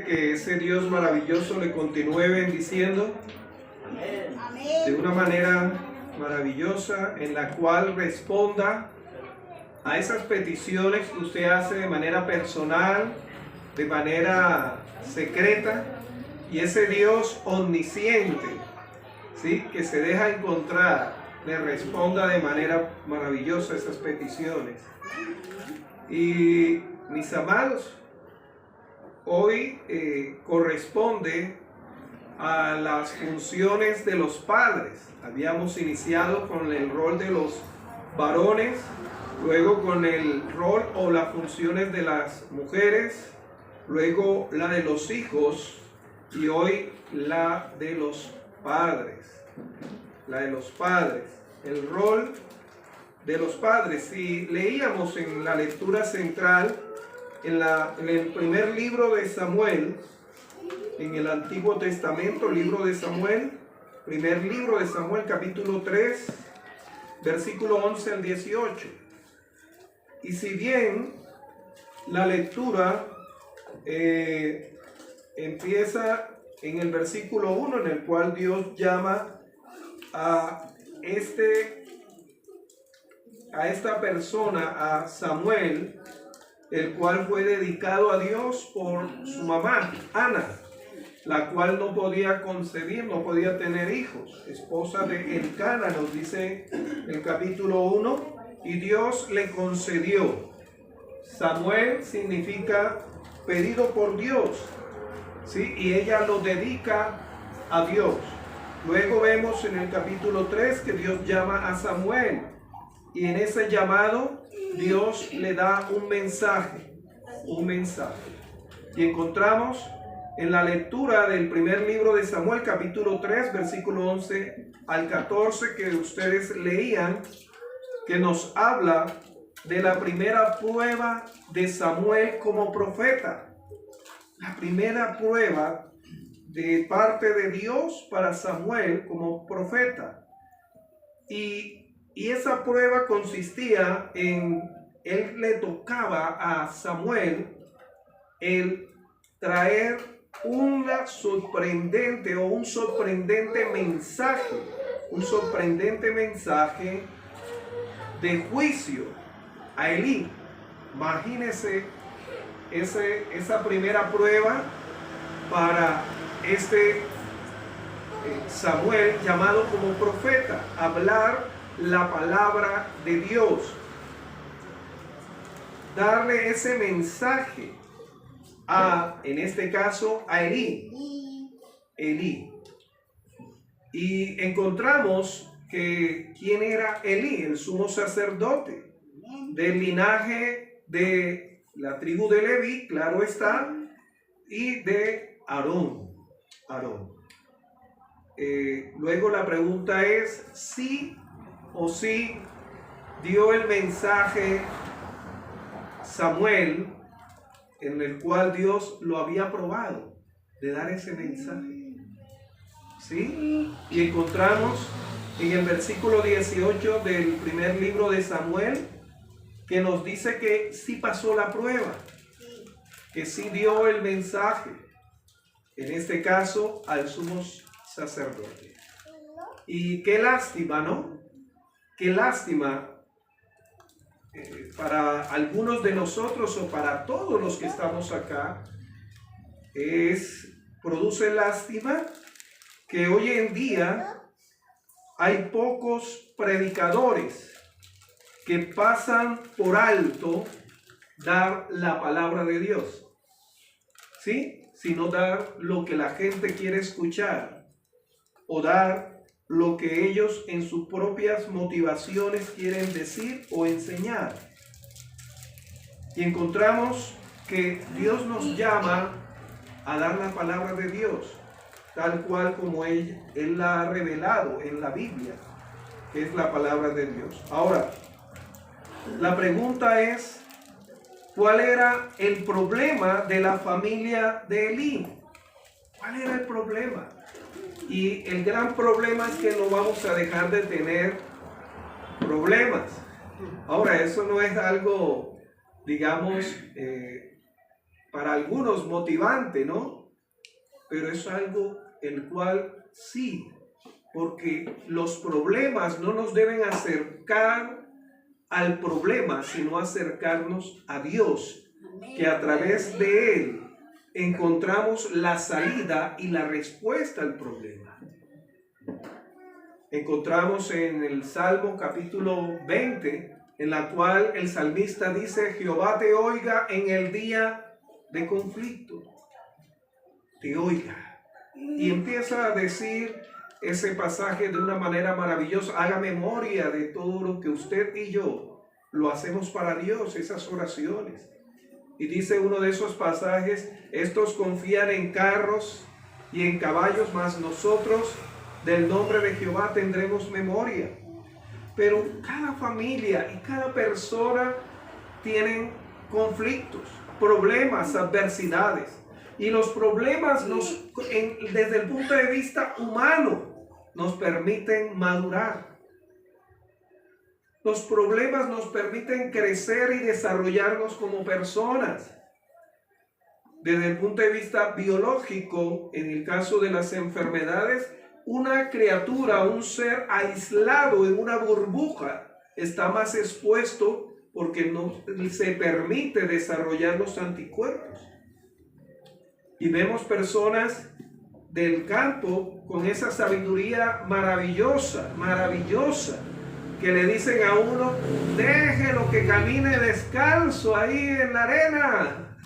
Que ese Dios maravilloso le continúe bendiciendo de una manera maravillosa, en la cual responda a esas peticiones que usted hace de manera personal, de manera secreta, y ese Dios omnisciente, ¿sí?, que se deja encontrar, le responda de manera maravillosa a esas peticiones. Y mis amados, hoy corresponde a las funciones de los padres. Habíamos iniciado con el rol de los varones, luego con el rol o las funciones de las mujeres, luego la de los hijos y hoy la de los padres. La de los padres, el rol de los padres. Si leíamos en la lectura central, en el primer libro de Samuel, en el Antiguo Testamento, libro de Samuel, primer libro de Samuel, capítulo 3, versículo 11 al 18. Y si bien la lectura empieza en el versículo 1, en el cual Dios llama a esta persona, a Samuel, el cual fue dedicado a Dios por su mamá, Ana, la cual no podía concebir, no podía tener hijos, esposa de Elcana, nos dice el capítulo 1, y Dios le concedió. Samuel significa pedido por Dios, ¿sí? Y ella lo dedica a Dios. Luego vemos en el capítulo 3 que Dios llama a Samuel, y en ese llamado Dios le da un mensaje. Y encontramos en la lectura del primer libro de Samuel, capítulo 3, versículo 11 al 14, que ustedes leían, que nos habla de la primera prueba de Samuel como profeta. La primera prueba de parte de Dios para Samuel como profeta. Y esa prueba consistía en, él le tocaba a Samuel el traer una sorprendente o un sorprendente mensaje de juicio a Elí. Imagínese esa primera prueba para Samuel, llamado como profeta, hablar la palabra de Dios, darle ese mensaje en este caso, a Elí. Y encontramos que quién era Elí, el sumo sacerdote, del linaje de la tribu de Leví, claro está, y de Aarón. Luego la pregunta es si dio el mensaje Samuel, en el cual Dios lo había probado de dar ese mensaje. ¿Sí? Y encontramos en el versículo 18 del primer libro de Samuel que nos dice que sí pasó la prueba, que sí dio el mensaje, en este caso al sumo sacerdote. Y qué lástima, ¿no? Qué lástima para algunos de nosotros o para todos los que estamos acá, produce lástima que hoy en día hay pocos predicadores que pasan por alto dar la palabra de Dios, ¿sí? Sino dar lo que la gente quiere escuchar o dar lo que ellos en sus propias motivaciones quieren decir o enseñar. Y encontramos que Dios nos llama a dar la palabra de Dios, tal cual como Él la ha revelado en la Biblia, que es la palabra de Dios. Ahora, la pregunta es, ¿cuál era el problema de la familia de Elí? ¿Cuál era el problema? Y el gran problema es que no vamos a dejar de tener problemas. Ahora, eso no es algo, digamos, para algunos motivante, ¿no? Pero es algo el cual sí, porque los problemas no nos deben acercar al problema, sino acercarnos a Dios, que a través de Él encontramos la salida y la respuesta al problema. Encontramos en el Salmo capítulo 20, en la cual el salmista dice: Jehová te oiga en el día de conflicto, te oiga. Y empieza a decir ese pasaje de una manera maravillosa. Haga memoria de todo lo que usted y yo lo hacemos para Dios, esas oraciones. Y dice uno de esos pasajes: estos confían en carros y en caballos, mas nosotros del nombre de Jehová tendremos memoria. Pero cada familia y cada persona tienen conflictos, problemas, adversidades. Y los problemas desde el punto de vista humano nos permiten madurar. Los problemas nos permiten crecer y desarrollarnos como personas. Desde el punto de vista biológico, en el caso de las enfermedades, una criatura, un ser aislado en una burbuja, está más expuesto porque no se permite desarrollar los anticuerpos. Y vemos personas del campo con esa sabiduría maravillosa, que le dicen a uno: déjelo que camine descalzo ahí en la arena.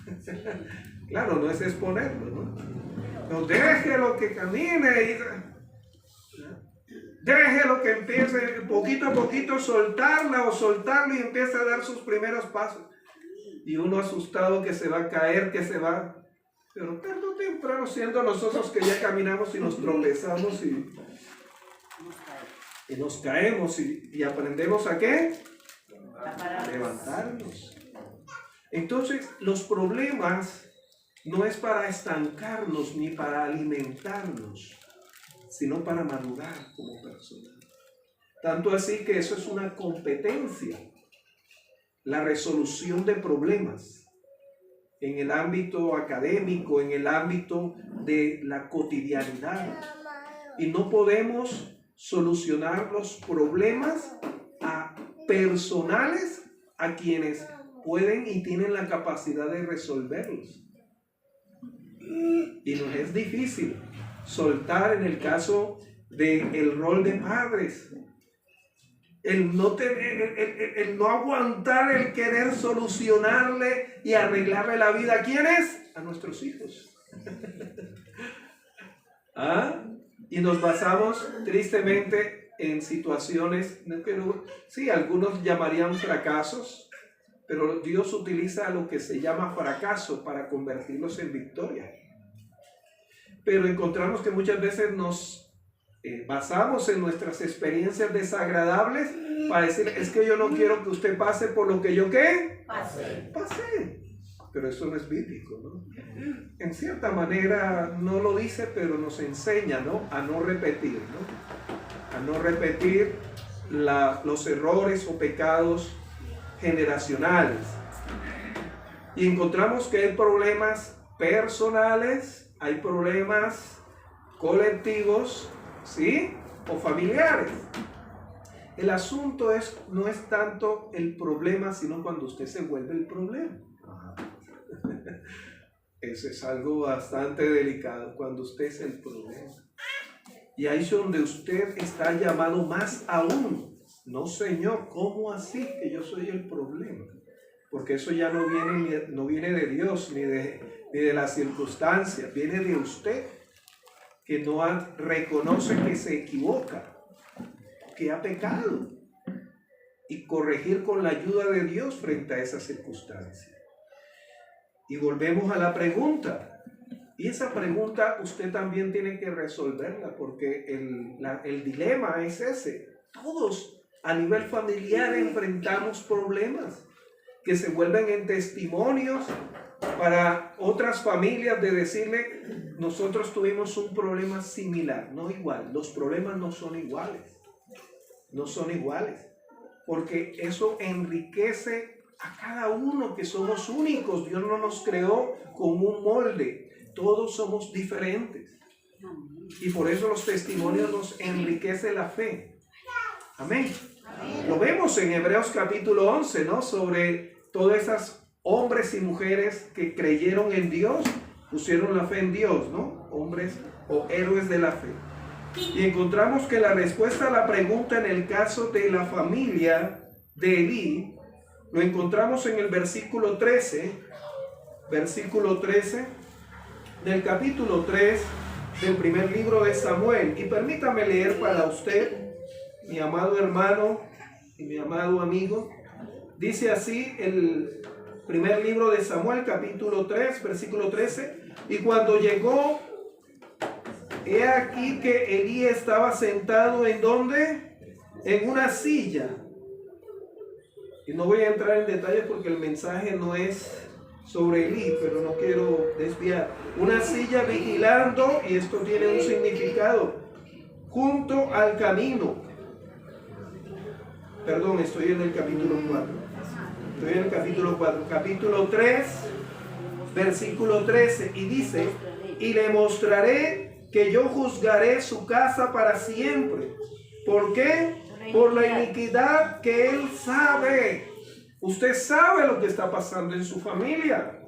Claro, no es exponerlo, ¿no? No, déjelo que camine, déjelo que empiece poquito a poquito soltarla o soltarlo y empiece a dar sus primeros pasos. Y uno asustado que se va a caer, que se va. Pero tarde o temprano, siendo nosotros que ya caminamos y nos tropezamos y nos caemos y aprendemos ¿a qué? A levantarnos. Entonces, los problemas no es para estancarnos ni para alimentarnos, sino para madurar como personas. Tanto así que eso es una competencia, la resolución de problemas en el ámbito académico, en el ámbito de la cotidianidad. Y no podemos solucionar los problemas personales a quienes pueden y tienen la capacidad de resolverlos. Y nos es difícil soltar en el caso del rol de padres. El no aguantar el querer solucionarle y arreglarle la vida. ¿A quiénes? A nuestros hijos. Y nos basamos tristemente en situaciones que sí, algunos llamarían fracasos, pero Dios utiliza lo que se llama fracaso para convertirlos en victoria. Pero encontramos que muchas veces nos basamos en nuestras experiencias desagradables para decir: es que yo no quiero que usted pase por lo que yo ¿qué? Pasé. Pero eso no es bíblico, ¿no? En cierta manera no lo dice, pero nos enseña, ¿no? A no repetir, ¿no? A no repetir los errores o pecados generacionales. Y encontramos que hay problemas personales, hay problemas colectivos, ¿sí? O familiares. El asunto no es tanto el problema, sino cuando usted se vuelve el problema. Eso es algo bastante delicado, cuando usted es el problema. Y ahí es donde usted está llamado más aún. No, Señor, ¿cómo así que yo soy el problema? Porque eso ya no viene de Dios ni de las circunstancias, viene de usted, que no reconoce que se equivoca, que ha pecado, y corregir con la ayuda de Dios frente a esas circunstancias. Y volvemos a la pregunta, y esa pregunta usted también tiene que resolverla, porque el dilema es ese. Todos a nivel familiar enfrentamos problemas que se vuelven en testimonios para otras familias, de decirle: nosotros tuvimos un problema similar, no igual. Los problemas no son iguales, porque eso enriquece a cada uno que somos únicos. Dios no nos creó con un molde. Todos somos diferentes. Y por eso los testimonios nos enriquecen la fe. Amén. Lo vemos en Hebreos capítulo 11, ¿no? Sobre todas esas hombres y mujeres que creyeron en Dios, pusieron la fe en Dios, ¿no? Hombres o héroes de la fe. Y encontramos que la respuesta a la pregunta en el caso de la familia de Elí, lo encontramos en el versículo 13 del capítulo 3 del primer libro de Samuel. Y permítame leer para usted, mi amado hermano y mi amado amigo. Dice así el primer libro de Samuel, capítulo 3, versículo 13. Y cuando llegó, he aquí que Elí estaba sentado ¿en dónde? En una silla. Y no voy a entrar en detalles porque el mensaje no es sobre Elí, pero no quiero desviar. Una silla vigilando, y esto tiene un significado, junto al camino. Perdón, estoy en el capítulo 4. Estoy en el capítulo 4. Capítulo 3, versículo 13. Y dice, y le mostraré que yo juzgaré su casa para siempre. ¿Por qué? Por la iniquidad que él sabe. Usted sabe lo que está pasando en su familia.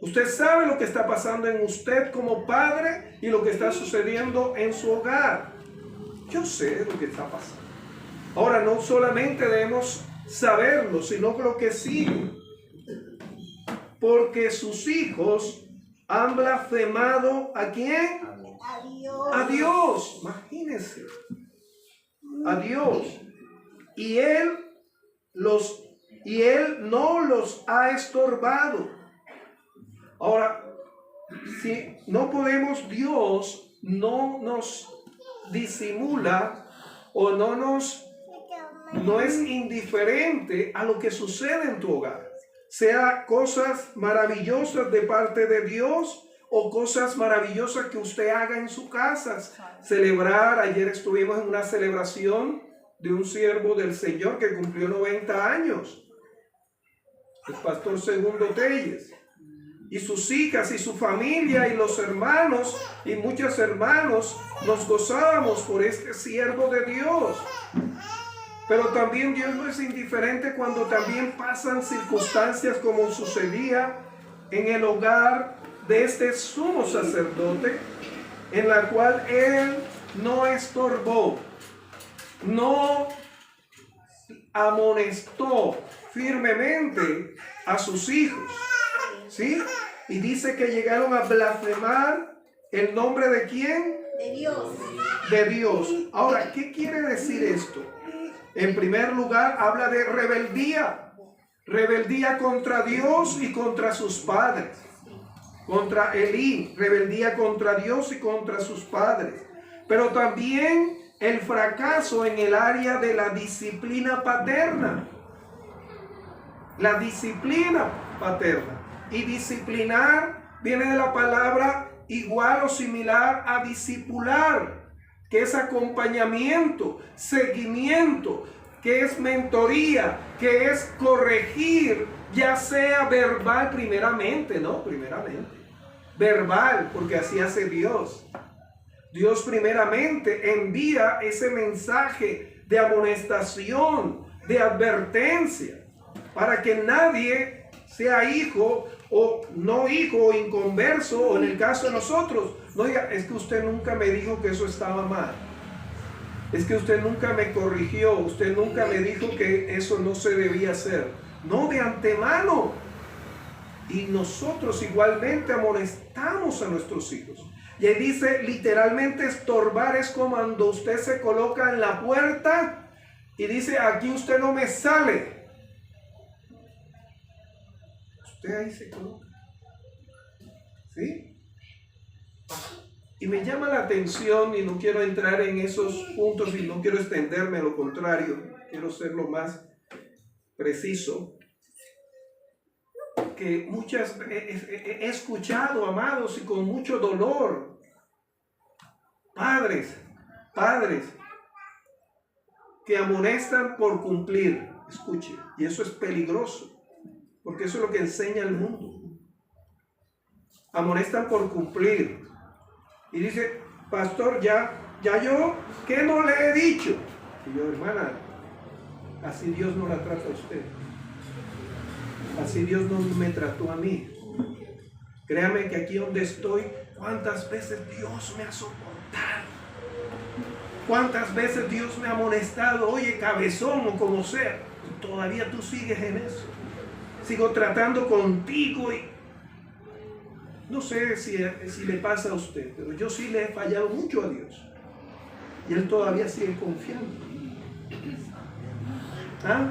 Usted sabe lo que está pasando en usted como padre y lo que está sucediendo en su hogar. Yo sé lo que está pasando. Ahora, no solamente debemos saberlo, sino lo que sigue. Porque sus hijos han blasfemado ¿a quién? A Dios. A Dios. Imagínense. A Dios. Y él no los ha estorbado. Ahora, si no podemos, Dios no nos disimula o no es indiferente a lo que sucede en tu hogar. Sea cosas maravillosas de parte de Dios o cosas maravillosas que usted haga en su casa. Celebrar, ayer estuvimos en una celebración de un siervo del Señor que cumplió 90 años. El pastor Segundo Telles. Y sus hijas y su familia y los hermanos y muchos hermanos nos gozábamos por este siervo de Dios. Pero también Dios no es indiferente cuando también pasan circunstancias como sucedía en el hogar de este sumo sacerdote, en la cual él no estorbó, no amonestó firmemente a sus hijos, ¿sí? Y dice que llegaron a blasfemar el nombre de ¿quién? De Dios. De Dios. Ahora, ¿qué quiere decir esto? En primer lugar, habla de rebeldía. Rebeldía contra Dios y contra sus padres. Contra Elí, rebeldía contra Dios y contra sus padres. Pero también el fracaso en el área de la disciplina paterna. La disciplina paterna. Y disciplinar viene de la palabra igual o similar a discipular, que es acompañamiento, seguimiento, que es mentoría, que es corregir, ya sea verbal primeramente, ¿no? Primeramente. Verbal, porque así hace Dios. Dios primeramente envía ese mensaje de amonestación, de advertencia, para que nadie sea hijo o no hijo o inconverso, o en el caso de nosotros, no diga, es que usted nunca me dijo que eso estaba mal. Es que usted nunca me corrigió, usted nunca me dijo que eso no se debía hacer. No, de antemano. Y nosotros igualmente amonestamos a nuestros hijos. Y ahí dice, literalmente estorbar es como cuando usted se coloca en la puerta y dice, aquí usted no me sale. Usted ahí se coloca. ¿Sí? Y me llama la atención, y no quiero entrar en esos puntos y no quiero extenderme, a lo contrario, quiero ser lo más preciso, que muchas he escuchado, amados, y con mucho dolor, padres que amonestan por cumplir. Escuche, y eso es peligroso, porque eso es lo que enseña el mundo. Amonestan por cumplir. Y dice, pastor, ya yo, ¿qué no le he dicho? Y yo, hermana, así Dios no la trata a usted. Así Dios no me trató a mí. Créame que aquí donde estoy, ¿cuántas veces Dios me ha soportado? ¿Cuántas veces Dios me ha amonestado? Oye, cabezón o como sea. Y todavía tú sigues en eso. Sigo tratando contigo y no sé si le pasa a usted, pero yo sí le he fallado mucho a Dios. Y Él todavía sigue confiando. ¿Ah?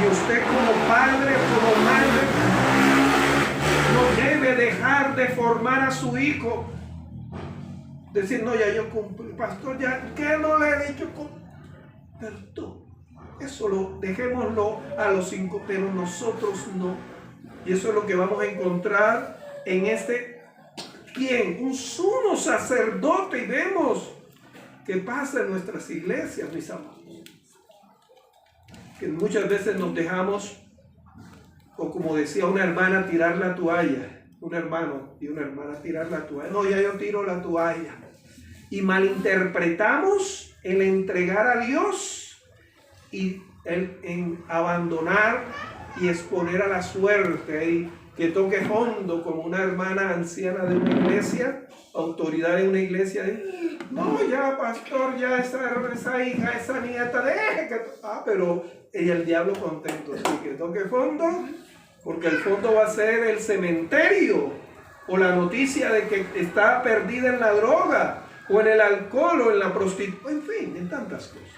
Y usted como padre, como madre, no debe dejar de formar a su hijo. Decir, no, ya yo cumplí, pastor, ya, ¿qué no le he dicho? Perdón. Eso dejémoslo a los 5, pero nosotros no. Y eso es lo que vamos a encontrar en ¿quién? Un sumo sacerdote. Y vemos que pasa en nuestras iglesias, mis amados. Que muchas veces nos dejamos, o como decía una hermana, tirar la toalla. Un hermano y una hermana tirar la toalla. No, ya yo tiro la toalla. Y malinterpretamos el entregar a Dios y el en abandonar y exponer a la suerte y que toque fondo, como una hermana anciana de una iglesia, autoridad de una iglesia. No, ya pastor, ya esa hija, esa nieta, deje que... pero ella, el diablo contento, sí, que toque fondo, porque el fondo va a ser el cementerio, o la noticia de que está perdida en la droga, o en el alcohol, o en la prostitución, en fin, en tantas cosas.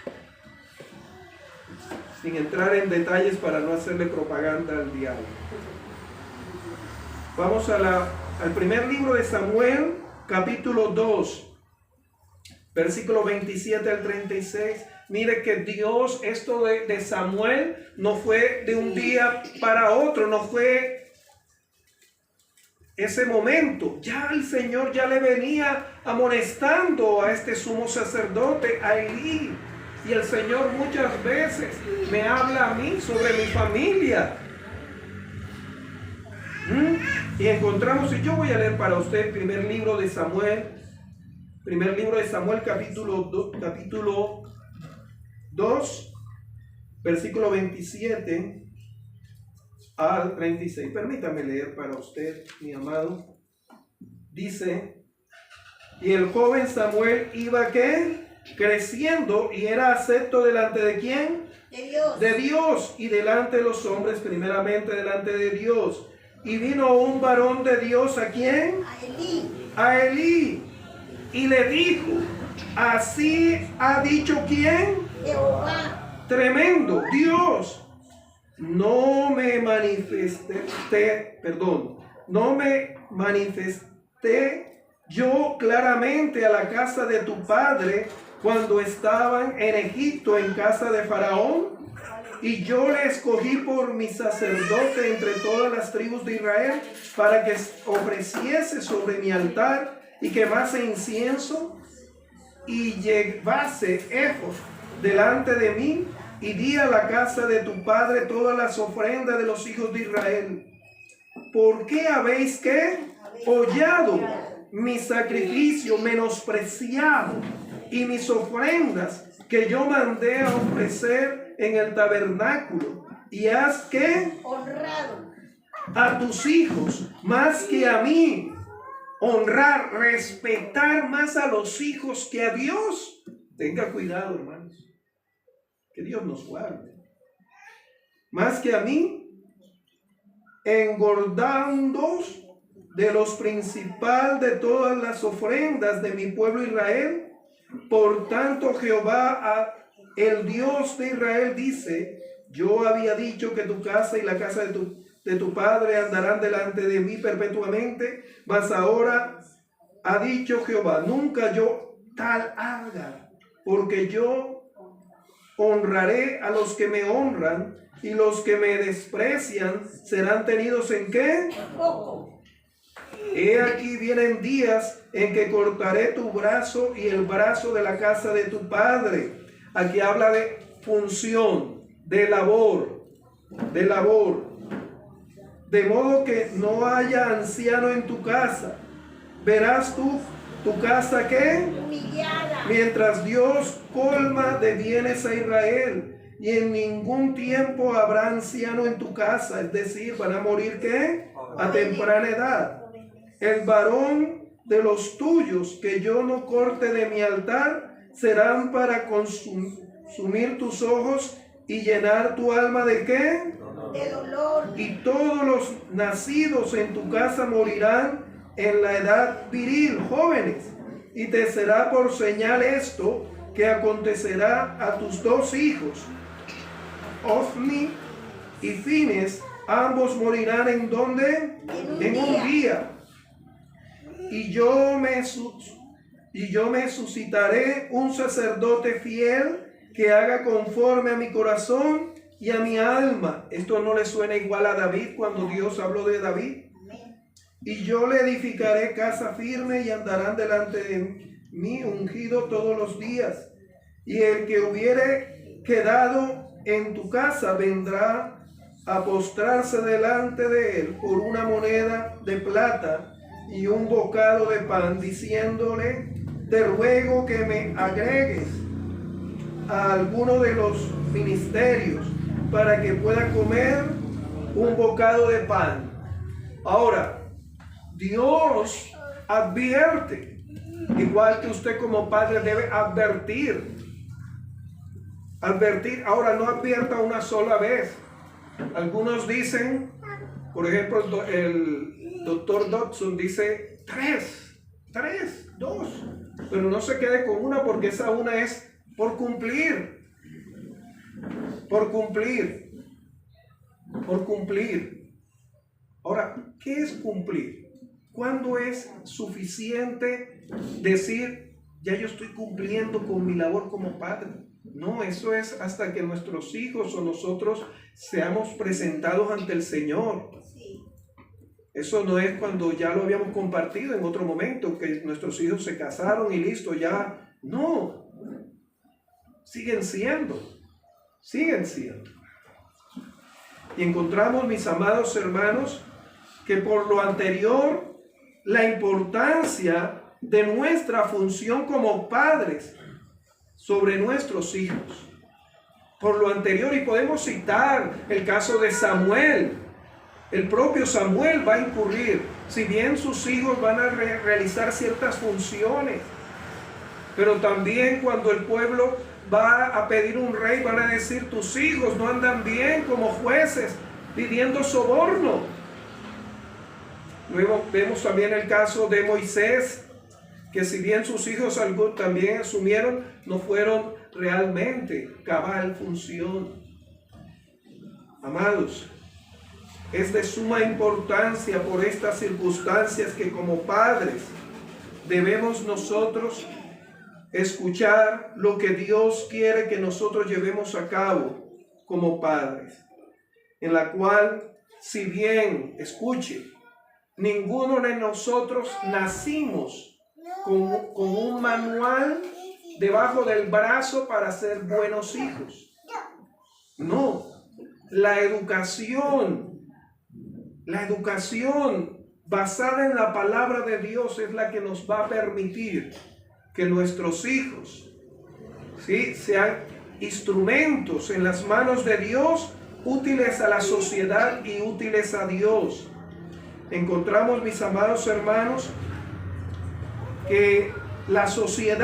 Sin entrar en detalles para no hacerle propaganda al diablo. Vamos al primer libro de Samuel, capítulo 2, versículo 27 al 36. Mire que Dios, esto de Samuel, no fue de un día para otro, no fue ese momento. Ya el Señor ya le venía amonestando a este sumo sacerdote, a Elí. Y el Señor muchas veces me habla a mí sobre mi familia. Y encontramos, y yo voy a leer para usted primer libro de Samuel, capítulo 2, versículo 27 al 36. Permítame leer para usted, mi amado. Dice, y el joven Samuel iba, ¿qué? Creciendo, y era acepto delante de ¿quién? De Dios, y delante de los hombres, primeramente delante de Dios. Y vino un varón de Dios, ¿a quién? A Elí. Y le dijo, así ha dicho ¿quién? Jehová. Tremendo, Dios. No me manifesté yo claramente a la casa de tu padre cuando estaban en Egipto en casa de Faraón. Y yo le escogí por mi sacerdote entre todas las tribus de Israel para que ofreciese sobre mi altar y quemase incienso y llevase éfod delante de mí, y di a la casa de tu padre todas las ofrendas de los hijos de Israel. ¿Por qué habéis hollado mi sacrificio, menospreciado, y mis ofrendas que yo mandé a ofrecer en el tabernáculo? Y has honrado a tus hijos más que a mí. Honrar, respetar más a los hijos que a Dios. Tenga cuidado, hermanos, que Dios nos guarde. Más que a mí, engordándoos de los principales de todas las ofrendas de mi pueblo Israel. Por tanto, Jehová, el Dios de Israel, dice: yo había dicho que tu casa y la casa de tu padre andarán delante de mí perpetuamente, mas ahora ha dicho Jehová: nunca yo tal haga, porque yo honraré a los que me honran, y los que me desprecian serán tenidos ¿en qué? He aquí vienen días en que cortaré tu brazo y el brazo de la casa de tu padre. Aquí habla de función. de labor, de modo que no haya anciano en tu casa. Verás tú tu casa ¿qué? Humillada. Mientras Dios colma de bienes a Israel. Y en ningún tiempo habrá anciano en tu casa, es decir, van a morir ¿qué? A temprana edad. El varón de los tuyos que yo no corte de mi altar serán para consumir tus ojos y llenar tu alma ¿de qué? De dolor. Y todos los nacidos en tu casa morirán en la edad viril, jóvenes. Y te será por señal esto que acontecerá a tus dos hijos, Ofni y Fines, ambos morirán ¿en dónde? En un día. Y yo me suscitaré un sacerdote fiel que haga conforme a mi corazón y a mi alma. Esto no le suena igual a David cuando Dios habló de David. Y yo le edificaré casa firme y andarán delante de mí ungido todos los días. Y el que hubiere quedado en tu casa vendrá a postrarse delante de él por una moneda de plata y un bocado de pan, diciéndole: te ruego que me agregues a alguno de los ministerios para que pueda comer un bocado de pan. Ahora, Dios advierte, igual que usted como padre debe advertir. Ahora no advierta una sola vez. Algunos dicen, por ejemplo, el doctor Dodson dice 2, pero no se quede con una, porque esa una es por cumplir. Ahora, ¿qué es cumplir? ¿Cuándo es suficiente decir, ya yo estoy cumpliendo con mi labor como padre? No, eso es hasta que nuestros hijos o nosotros seamos presentados ante el Señor. Eso no es cuando ya lo habíamos compartido en otro momento, que nuestros hijos se casaron y listo, ya. No, siguen siendo. Y encontramos, mis amados hermanos, que por lo anterior, la importancia de nuestra función como padres sobre nuestros hijos. Por lo anterior, y podemos citar el caso de Samuel. El propio Samuel va a incurrir, si bien sus hijos van a realizar ciertas funciones, pero también cuando el pueblo va a pedir un rey, van a decir: tus hijos no andan bien como jueces pidiendo soborno. Luego vemos también el caso de Moisés, que si bien sus hijos también asumieron, no fueron realmente cabal función. Amados, es de suma importancia por estas circunstancias que como padres debemos nosotros escuchar lo que Dios quiere que nosotros llevemos a cabo como padres, en la cual, si bien, escuche, ninguno de nosotros nacimos con un manual debajo del brazo para ser buenos hijos. No, la educación basada en la palabra de Dios es la que nos va a permitir que nuestros hijos, ¿sí?, sean instrumentos en las manos de Dios, útiles a la sociedad y útiles a Dios. Encontramos, mis amados hermanos, que la sociedad